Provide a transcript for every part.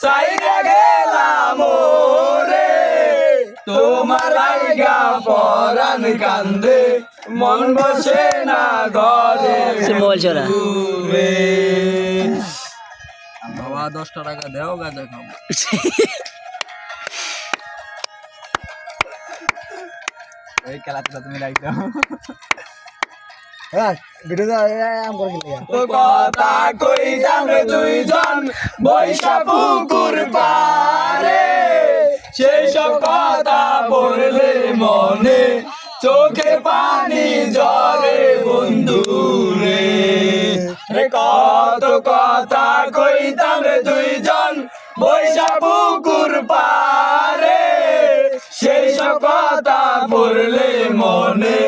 সাইরা গেলাম রে তোমার লাইগা পরাণ কান্দে মন বসে না ঘরে রে বাবা 10 টাকা দাও গাঁজা খাবো এই খেলাটা তুমি লাইক দাও কথা কইতাম দুইজন বৈশা পুকুর পারে সেই সব কথা পড়লে মনে চোখে পানি ঝরে বন্ধু রে কত কথা কইতাম দুইজন বৈশা পুকুর পারে সেই সব কথা পড়লে মনে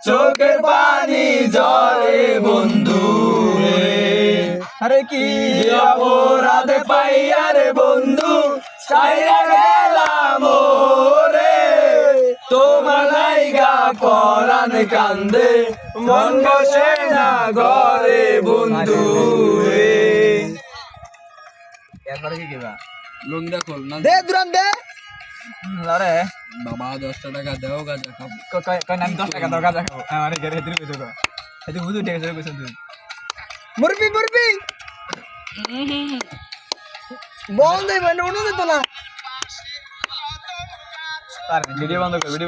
চোখের পানি ঝরে বন্ধু রে আরে কি অপরাধ পাই আরে বন্ধু সাইরা গেলাম রে তোমার লাইগা পরাণ কান্দে মন বসে না ঘরে বন্ধু রে এরপরে কি কিবা লুঙ্গিটা খোল না দে দুরান দে আরে বাবা 10 টাকা দাও গাঁজা খাবো কই না 10 টাকা দাও গাঁজা খাবো আরে ঘরে হেদির কইছো গো হেদি বুঝু ঠিক আছে কইছো তুই মুরবি বল দে মানে উনি তো না আর ভিডিও বন্ধ কর ভিডিও